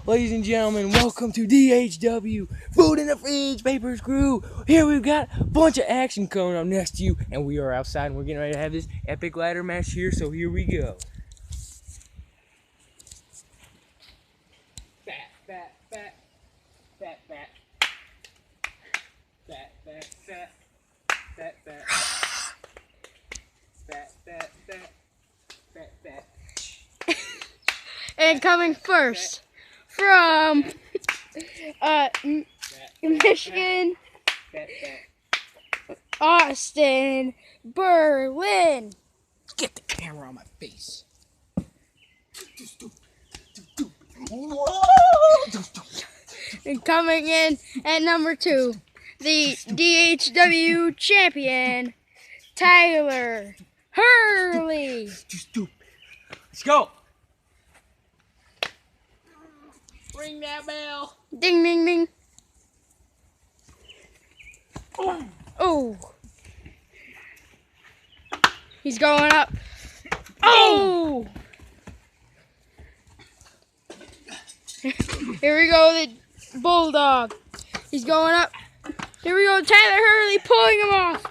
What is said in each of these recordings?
Ladies and gentlemen, welcome to DHW, Food in the Fridge, Papers Crew. Here we've got a bunch of action coming up next to you, and we are outside and we're getting ready to have this epic ladder match here, so here we go. Fat, fat, fat, fat, fat, fat, fat, fat, fat, fat, fat, fat, fat, fat, fat. And coming first from Michigan, Austin, Berlin. Get the camera on my face. And coming in at number 2, the DHW champion, Tyler Hurley. Let's go. Ring that bell. Ding, ding, ding. Oh. He's going up. Oh. Here we go, the Bulldog. He's going up. Here we go, Tyler Hurley pulling him off.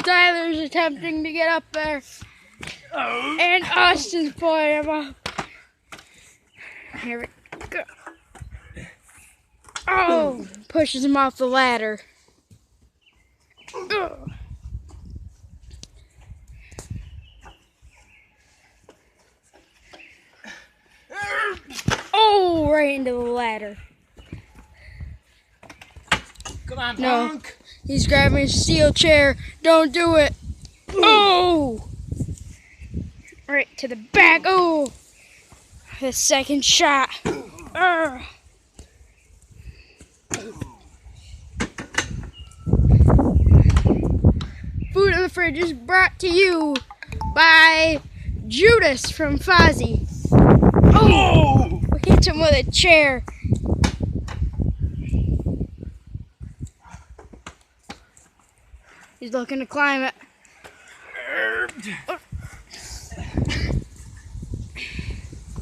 Tyler's attempting to get up there. And Austin's pulling him off. Here we go. Oh, pushes him off the ladder. Oh, right into the ladder. Come on, No, punk. he's grabbing a steel chair. Don't do it. Oh, right to the back. Oh, the second shot. Food in the Fridge is brought to you by Judas from Fozzie. Oh! Hits him with a chair. He's looking to climb it.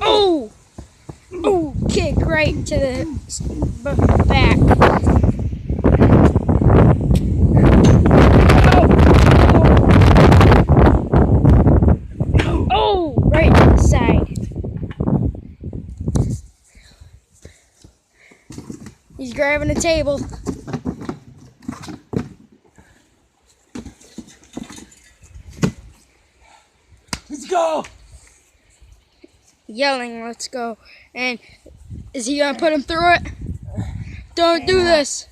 Oh! Oh! Kick right to the back. Oh! Right to the side. He's grabbing a table. Let's go. Yelling, let's go. And is he gonna put him through it? Don't do this.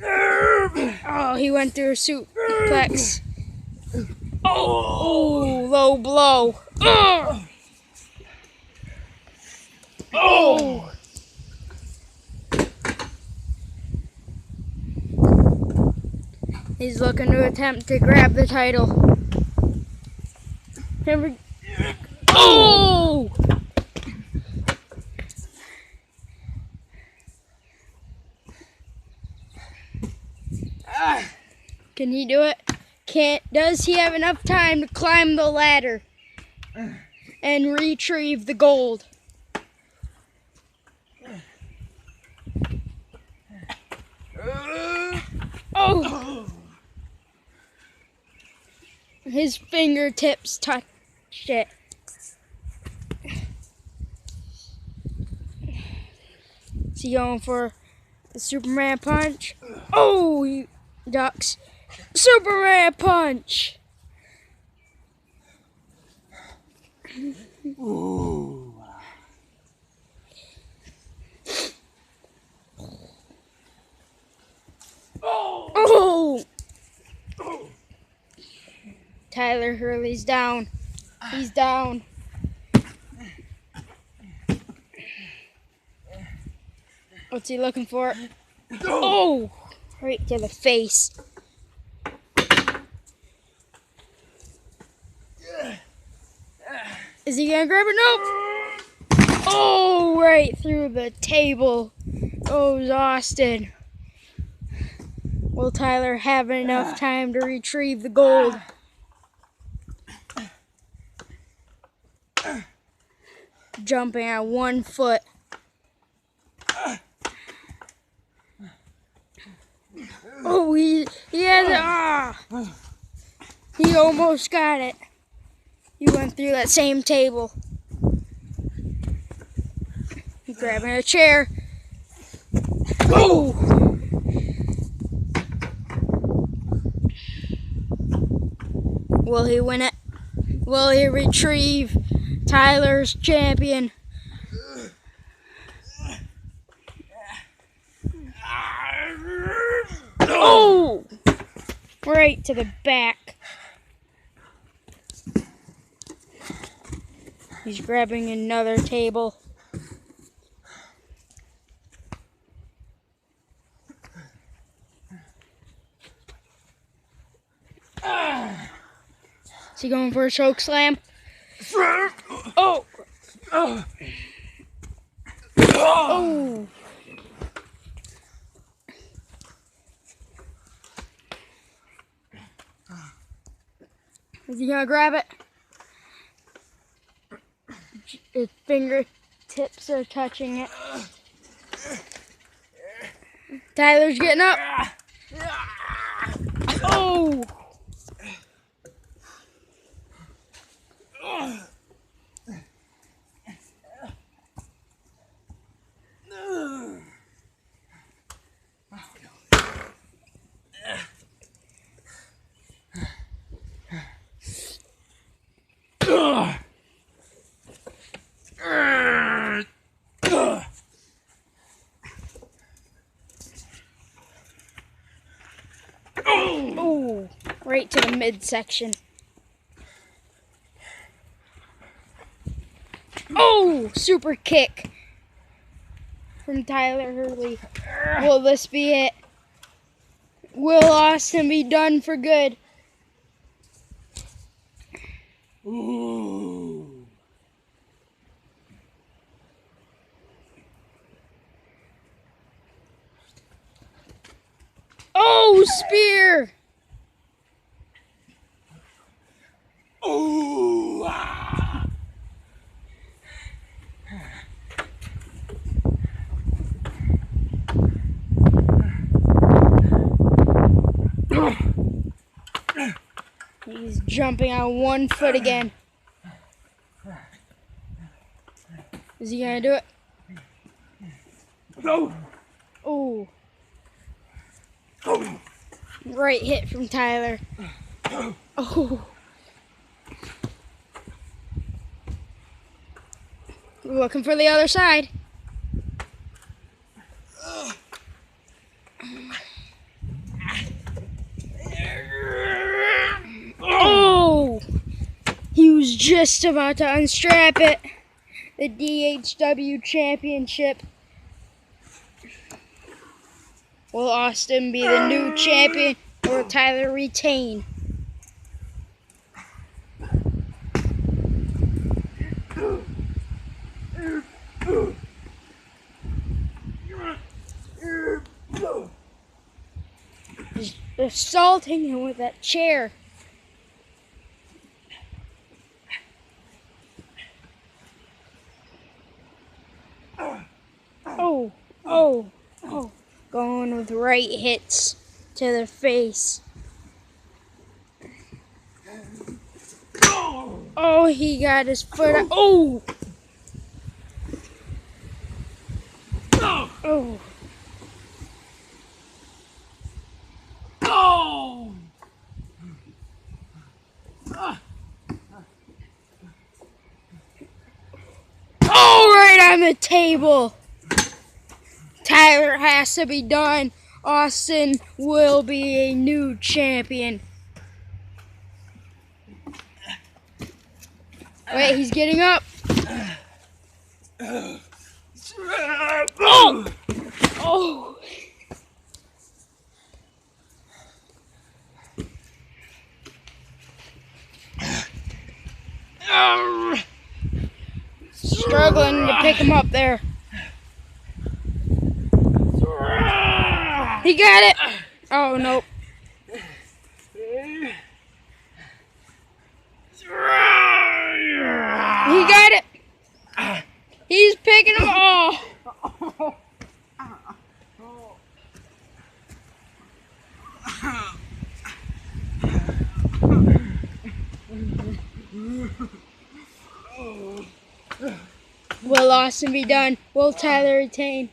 Oh, he went through a suplex. Oh, low blow. Oh. He's looking to attempt to grab the title. Here we go. Oh! Can he do it? Does he have enough time to climb the ladder and retrieve the gold? Oh! His fingertips touched it. Is he going for the Superman punch? Oh, he ducks. Superman punch! Ooh. Oh! Tyler Hurley's down. He's down. What's he looking for? Oh! Right to the face. Is he gonna grab it? Nope! Oh! Right through the table goes Austin. Will Tyler have enough time to retrieve the gold? Jumping on 1 foot. Oh, he has it. Ah, he almost got it. He went through that same table. He's grabbing a chair. Oh! Will he win it? Will he retrieve Tyler's champion? Oh! Right to the back. He's grabbing another table. Is he going for a choke slam? Oh! Oh! Is he gonna grab it? His fingertips are touching it. Tyler's getting up. Oh! Oh, right to the midsection. Oh, super kick from Tyler Hurley. Will this be it? Will Austin be done for good? Ooh. Oh, spear! Ooh. Ah. He's jumping on one foot again. Is he gonna do it? No. Oh. Right hit from Tyler. Oh. Looking for the other side. Oh! He was just about to unstrap it. The DHW championship. Will Austin be the new champion or will Tyler retain? He's assaulting him with that chair. Oh, oh, oh. Going with right hits to the face. Oh, he got his foot out. Oh! Oh. Oh. Oh, right on the table. Tyler has to be done. Austin will be a new champion. Wait, he's getting up. Oh! Oh! Struggling to pick him up there. He got it. Oh, nope. He got it. He's picking him off. Will Austin be done? Will Tyler retain?